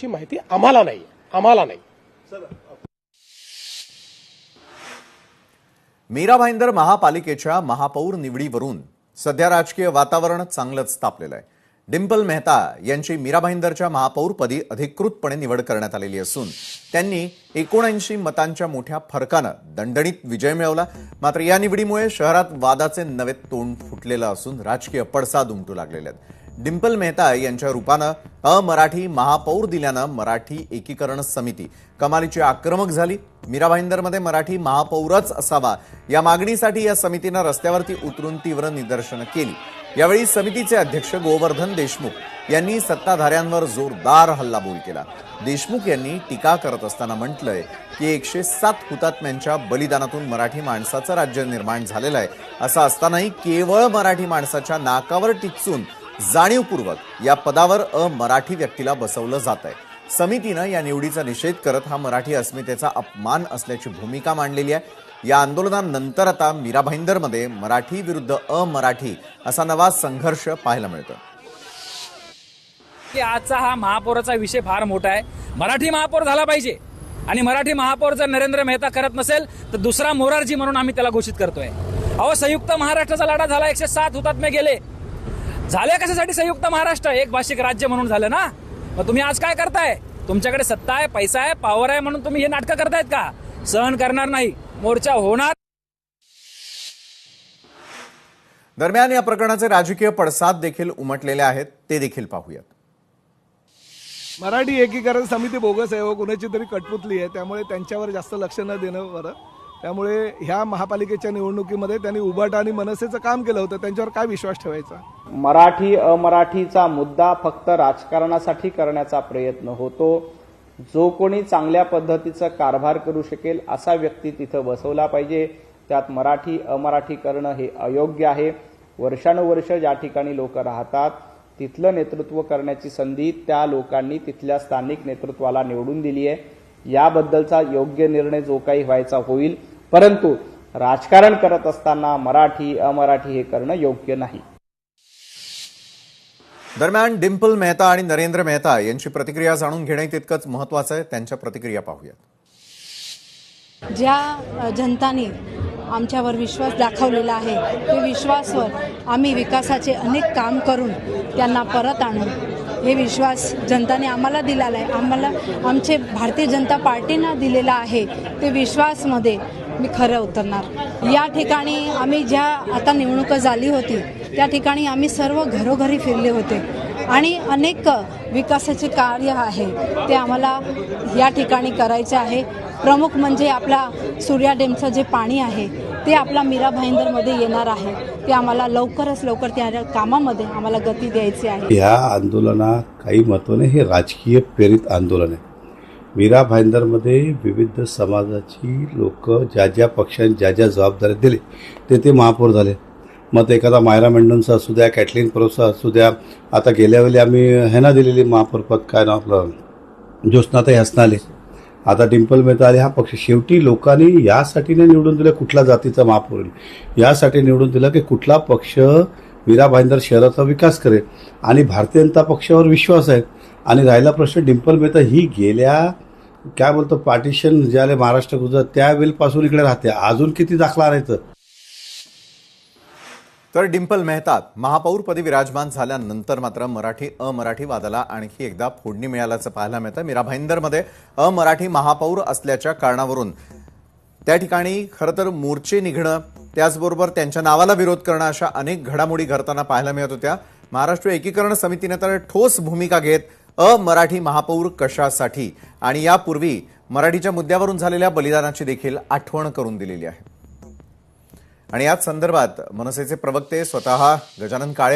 ची माहिती आम्हाला नाही. मीरा भाईंदर महापालिकेच्या महापौर निवडीवरून सध्या राजकीय वातावरण चांगलंच तापलेलं आहे. डिंपल मेहता यांची मीरा भाईंदरच्या महापौरपदी अधिकृतपणे निवड करण्यात आलेली असून त्यांनी 79 मतांच्या मोठ्या फरकानं दणदणीत विजय मिळवला. मात्र या निवडीमुळे शहरात वादाचे नवे तोंड फुटलेलं असून राजकीय पडसाद उमटू लागलेले आहेत. डिंपल मेहता यांच्या रूपानं अमराठी महापौर दिल्यानं मराठी एकीकरण समिती कमालीची आक्रमक झाली. मीरा भाईंदरमध्ये मराठी महापौरच असावा या मागणीसाठी या समितीनं रस्त्यावरती उतरून तीव्र निदर्शनं केली. यावेळी समितीचे अध्यक्ष गोवर्धन देशमुख यांनी सत्ताधाऱ्यांवर जोरदार हल्लाबोल केला. देशमुख यांनी टीका करत असताना म्हटलंय की 107 हुतात्म्यांच्या बलिदानातून मराठी माणसाचं राज्य निर्माण झालेलं आहे. असं असतानाही केवळ मराठी माणसाच्या नाकावर टिचून जाणीवपूर्वक या पदावर अमराठी व्यक्तीला बसवलं जात आहे. समितीनं या निवडीचा निषेध करत हा मराठी अस्मितेचा अपमान असल्याची भूमिका मांडलेली आहे. या आंदोलनानंतर आता मीरा भाईंदरमध्ये मराठी विरुद्ध अमराठी असा नवा संघर्ष पाहायला मिळतो. आजचा हा महापौराचा विषय फार मोठा आहे. मराठी महापौर झाला पाहिजे आणि मराठी महापौर जर नरेंद्र मेहता करत नसेल तर दुसरा मोरारजी म्हणून आम्ही त्याला घोषित करतोय. अहो, संयुक्त महाराष्ट्राचा लढा झाला, 107 हुतात्मे गेले. झाले कशासाठी संयुक्त महाराष्ट्र? एक भाषिक राज्य म्हणून झालं ना. मग तुम्ही आज काय करताय? तुमच्याकडे सत्ता आहे, पैसा आहे, पॉवर आहे म्हणून तुम्ही हे नाटकं करतायत का? सहन करणार नाही, मोर्चा होणार. दरम्यान या प्रकरणाचे राजकीय पडसाद देखील उमटलेले आहेत, ते देखील पाहूयात. मराठी एकीकरण समिती बोगस आहे व कुणाची तरी कटपुतली आहे, त्यामुळे त्यांच्यावर जास्त लक्ष न देणं बरं. त्यामुळे ह्या महापालिकेच्या निवडणुकीमध्ये त्यांनी उबाटा आणि मनसेचं काम केलं होतं, त्यांच्यावर काय विश्वास ठेवायचा? मराठी अमराठीचा मुद्दा फक्त राजकारणासाठी करण्याचा प्रयत्न होतो. जो कोणी चांगल्या पद्धतीचा कारभार करू शकेल असा व्यक्ती तिथं बसवला पाहिजे. त्यात मराठी अमराठी करणं हे अयोग्य आहे. वर्षानुवर्ष ज्या ठिकाणी लोक राहतात तिथलं नेतृत्व करण्याची संधी त्या लोकांनी तिथल्या स्थानिक नेतृत्वाला निवडून दिली आहे. याबद्दलचा योग्य निर्णय जो काही व्हायचा होईल, परंतु राजकारण करत असताना मराठी अमराठी हे करणं योग्य नाही. दरम्यान डिंपल मेहता आणि नरेंद्र मेहता यांची प्रतिक्रिया जाणून घेणे तितकंच महत्वाचं आहे. त्यांच्या प्रतिक्रिया पाहूयात. ज्या जनताने आमच्यावर विश्वास दाखवलेला आहे ते विश्वासावर आम्ही विकासाचे अनेक काम करून त्यांना परत आणू. हे विश्वास जनताने आम्हाला दिलेला आहे, आम्हाला आमचे भारतीय जनता पार्टीनं दिलेला आहे. ते विश्वासमध्ये मी खरं उतरणार. या ठिकाणी आम्ही ज्या आता निवडणूक झाली होती त्या ठिकाणी आम्ही सर्व घरोघरी फिरले होते आणि अनेक विकासाचे कार्य आहे ते आम्हाला या ठिकाणी करायचे आहे. प्रमुख म्हणजे आपला सूर्या डॅमचं जे पाणी आहे ते आपला मीरा भाईंदरमध्ये येणार आहे. ते आम्हाला लवकरच लवकर त्या कामामध्ये आम्हाला गती द्यायची आहे. या आंदोलनात काही महत्व नाही, हे राजकीय प्रेरित आंदोलन आहे. मीरा भाईंदरमध्ये विविध समाजाची लोक ज्या ज्या पक्षांनी ज्या ज्या जबाबदाऱ्या दिले ते महापौर झाले. मग एखादा मायरा मेंडनचा असू द्या, कॅटलिन परोसा असू द्या, आता गेल्या वेळी आम्ही ह्यांना दिलेली महापौरपद काय नाव आपलं ज्योत्स्नाताई हसनाले, आता डिंपल मेहता आले. हा पक्ष शेवटी लोकांनी यासाठी नाही निवडून दिलं कुठल्या जातीचा महापौर, यासाठी निवडून दिलं की कुठला पक्ष मीरा भाईंदर शहराचा विकास करेल आणि भारतीय जनता पक्षावर विश्वास आहे. आणि राहिला प्रश्न, डिंपल मेहता ही गेल्या काय बोलतो पार्टिशन ज्याला महाराष्ट्र गुजरात त्यावेळीपासून इकडे राहते, अजून किती दाखला आणायचं? तर डिंपल मेहता महापौरपदी विराजमान झाल्यानंतर मात्र मराठी अमराठी वादाला आणखी एकदा फोडणी मिळाल्याचं पाहायला मिळतं. मीरा भाईंदरमध्ये अमराठी महापौर असल्याच्या कारणावरून त्या ठिकाणी खरं तर मोर्चे निघणं, त्याचबरोबर त्यांच्या नावाला विरोध करणं अशा अनेक घडामोडी घडताना पाहायला मिळत होत्या. महाराष्ट्र एकीकरण समितीने तर ठोस भूमिका घेत अमराठी महापौर कशासाठी आणि यापूर्वी मराठीच्या मुद्द्यावरून झालेल्या बलिदानाची देखील आठवण करून दिलेली आहे. आणि याच संदर्भात मनसेचे प्रवक्ते स्वतः गजानन काळे